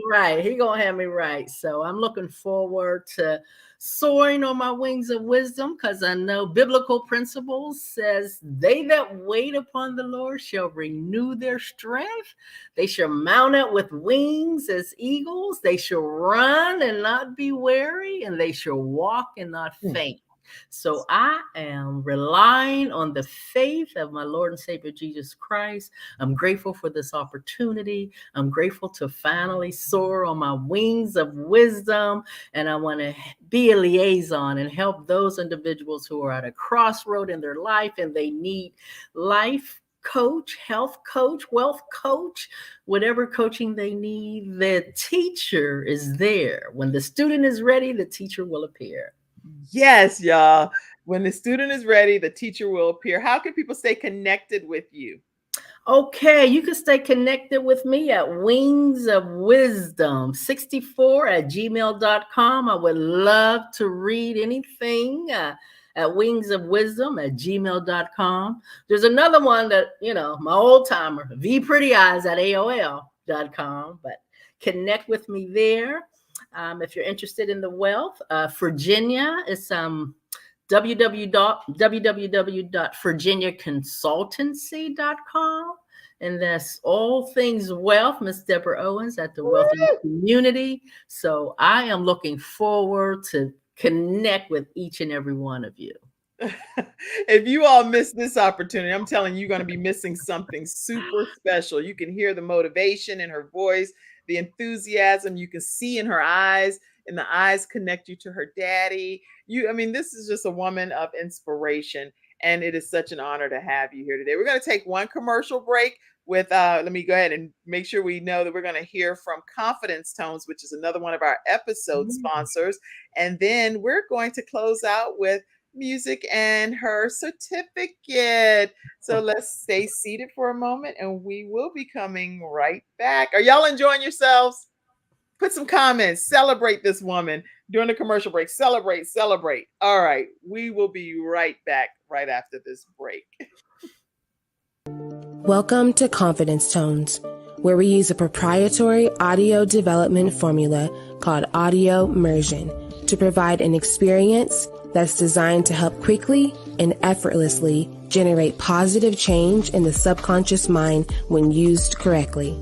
Speaker 2: going to have me right. So I'm looking forward to soaring on my wings of wisdom, because I know biblical principles says they that wait upon the Lord shall renew their strength. They shall mount up with wings as eagles. They shall run and not be weary, and they shall walk and not faint. So I am relying on the faith of my Lord and Savior Jesus Christ. I'm grateful for this opportunity. I'm grateful to finally soar on my wings of wisdom. And I want to be a liaison and help those individuals who are at a crossroad in their life and they need life coach, health coach, wealth coach, whatever coaching they need. The teacher is there. When the student is ready, the teacher will appear.
Speaker 1: Yes, y'all. When the student is ready, the teacher will appear. How can people stay connected with you?
Speaker 2: Okay, you can stay connected with me at Wings of Wisdom 64 at gmail.com. I would love to read anything at Wings of Wisdom at gmail.com. There's another one that, my old timer, vprettyeyes at AOL.com, but connect with me there. If you're interested in the wealth, Virginia is www.virginiaconsultancy.com. And that's all things wealth, Miss Deborah Owens at the Wealthy Community. So I am looking forward to connect with each and every one of you.
Speaker 1: If you all miss this opportunity, I'm telling you, you're going to be missing something super special. You can hear the motivation in her voice, the enthusiasm you can see in her eyes, and the eyes connect you to her daddy. This is just a woman of inspiration, and it is such an honor to have you here today. We're going to take one commercial break with, let me go ahead and make sure we know that we're going to hear from Confidence Tones, which is another one of our episode sponsors. And then we're going to close out with music and her certificate. So let's stay seated for a moment and we will be coming right back. Are y'all enjoying yourselves? Put some comments. Celebrate this woman during the commercial break. Celebrate. All right. We will be right back right after this break.
Speaker 5: Welcome to Confidence Tones, where we use a proprietary audio development formula called audio immersion to provide an experience that's designed to help quickly and effortlessly generate positive change in the subconscious mind when used correctly.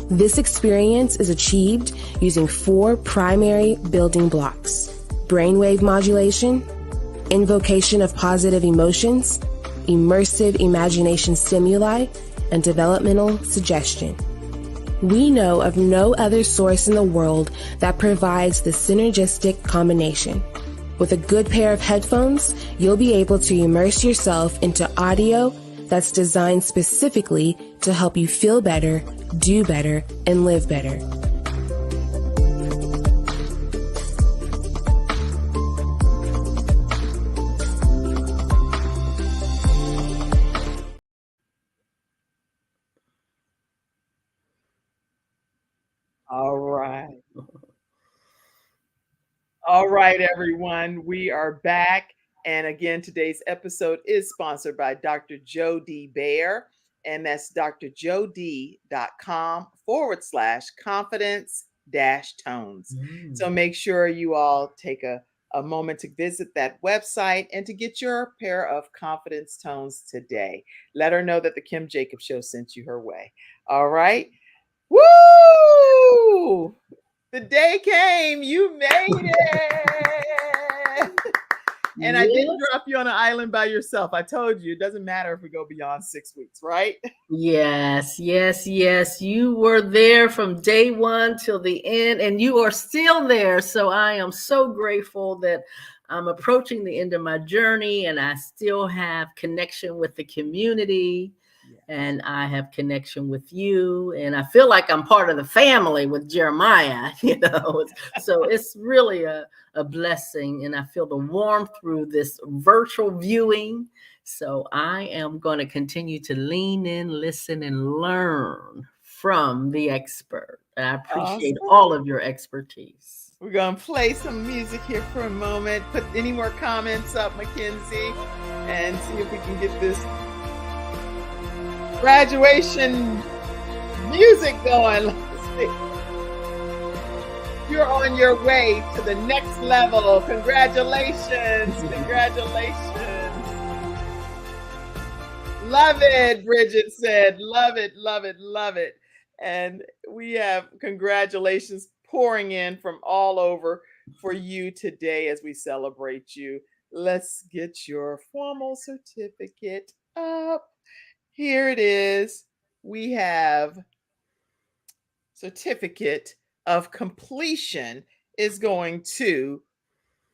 Speaker 5: This experience is achieved using 4 primary building blocks: brainwave modulation, invocation of positive emotions, immersive imagination stimuli, and developmental suggestion. We know of no other source in the world that provides the synergistic combination. With a good pair of headphones, you'll be able to immerse yourself into audio that's designed specifically to help you feel better, do better, and live better.
Speaker 1: All right, everyone, we are back. And again, today's episode is sponsored by Dr. Joe D. Bear, and that's drjod.com/confidence-tones. So make sure you all take a moment to visit that website and to get your pair of confidence tones today. Let her know that the Kim Jacobs Show sent you her way. All right. Woo! The day came. You made it. And I didn't drop you on an island by yourself. I told you, it doesn't matter if we go beyond 6 weeks, right?
Speaker 2: Yes. You were there from day one till the end, and you are still there. So I am so grateful that I'm approaching the end of my journey, and I still have connection with the community. And I have connection with you, and I feel like I'm part of the family with Jeremiah, So it's really a blessing, and I feel the warmth through this virtual viewing. So I am going to continue to lean in, listen, and learn from the expert. And I appreciate all of your expertise.
Speaker 1: We're going to play some music here for a moment. Put any more comments up, Mackenzie, and see if we can get this graduation music going. Let's see. You're on your way to the next level. Congratulations. Congratulations. Love it, Bridget said. Love it, love it, love it. And we have congratulations pouring in from all over for you today as we celebrate you. Let's get your formal certificate up. Here it is. We have certificate of completion is going to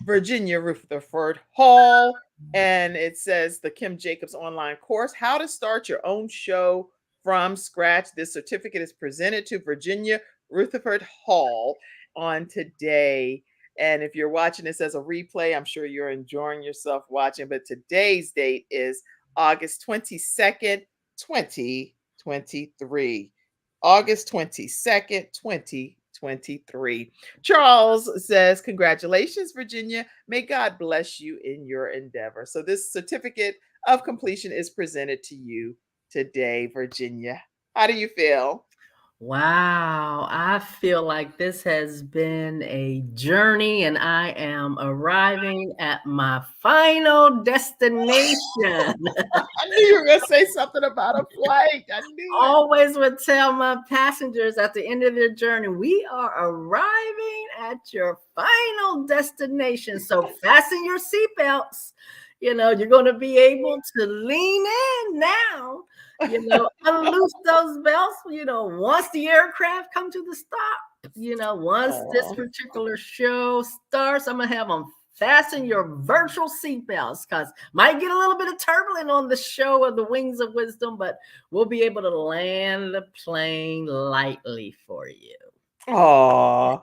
Speaker 1: Virginia Rutherford-Hall, and it says the Kim Jacobs online course, How to Start Your Own Show from Scratch. This certificate is presented to Virginia Rutherford-Hall on today. And if you're watching this as a replay, I'm sure you're enjoying yourself watching, but today's date is August 22nd, 2023. August 22nd, 2023. Charles says, congratulations, Virginia. May God bless you in your endeavor. So this certificate of completion is presented to you today, Virginia. How do you feel?
Speaker 2: Wow, I feel like this has been a journey and I am arriving at my final destination.
Speaker 1: I knew you were going to say something about a flight. I knew it.
Speaker 2: Always would tell my passengers at the end of their journey, we are arriving at your final destination. So fasten your seatbelts. You know, you're going to be able to lean in now. You know, unloose those belts, you know, once the aircraft come to the stop, you know, once this particular show starts, I'm going to have them fasten your virtual seatbelts because might get a little bit of turbulent on the show of the Wings of Wisdom, but we'll be able to land the plane lightly for you.
Speaker 1: Oh,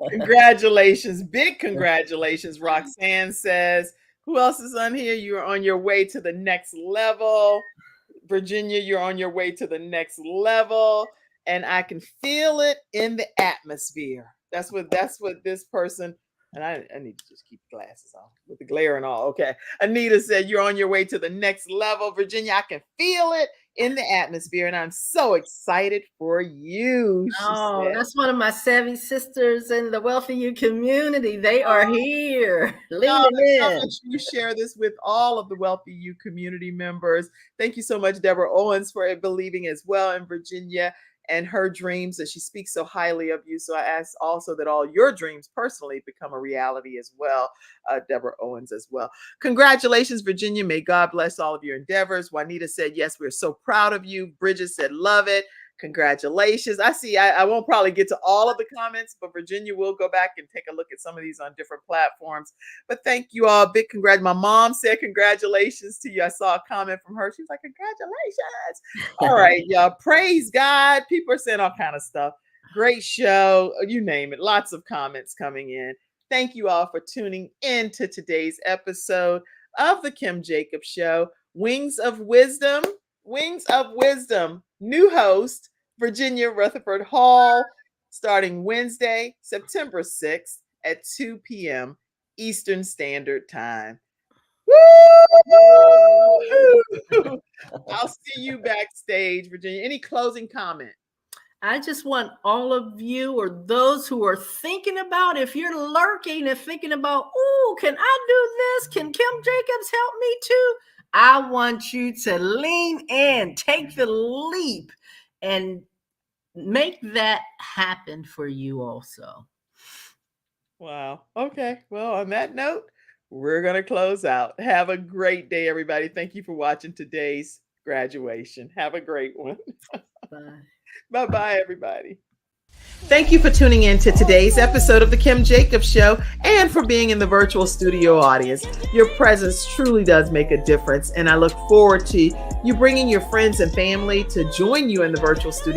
Speaker 1: congratulations. Big congratulations. Roxanne says, who else is on here? You're on your way to the next level. Virginia, you're on your way to the next level, and I can feel it in the atmosphere. That's what this person, and I need to just keep the glasses on with the glare and all. Okay. Anita said, you're on your way to the next level. Virginia, I can feel it in the atmosphere, and I'm so excited for you.
Speaker 2: Oh, that's one of my savvy sisters in the Wealthy You community. They are here. Leaning in.
Speaker 1: You share this with all of the Wealthy You community members. Thank you so much, Deborah Owens, for believing as well in Virginia and her dreams, that she speaks so highly of you. So I ask also that all your dreams personally become a reality as well. Deborah Owens as well. Congratulations, Virginia. May God bless all of your endeavors. Juanita said, yes, we're so proud of you. Bridget said, love it. Congratulations. I see. I won't probably get to all of the comments, but Virginia will go back and take a look at some of these on different platforms. But thank you all. Big congrats. My mom said congratulations to you. I saw a comment from her. She was like, congratulations. All right, y'all. Praise God. People are saying all kind of stuff. Great show. You name it. Lots of comments coming in. Thank you all for tuning in to today's episode of the Kim Jacobs Show. Wings of Wisdom. Wings of Wisdom. New host, Virginia Rutherford-Hall, starting Wednesday, September 6th at 2 p.m. Eastern Standard Time. Woo! I'll see you backstage, Virginia. Any closing comment?
Speaker 2: I just want all of you or those who are thinking about, if you're lurking and thinking about, oh, can I do this? Can Kim Jacobs help me too? I want you to lean in, take the leap, and make that happen for you also.
Speaker 1: Wow. Okay. Well, on that note, we're going to close out. Have a great day, everybody. Thank you for watching today's graduation. Have a great one.
Speaker 2: Bye.
Speaker 1: Bye-bye, everybody. Thank you for tuning in to today's episode of the Kim Jacobs Show and for being in the virtual studio audience. Your presence truly does make a difference, and I look forward to you bringing your friends and family to join you in the virtual studio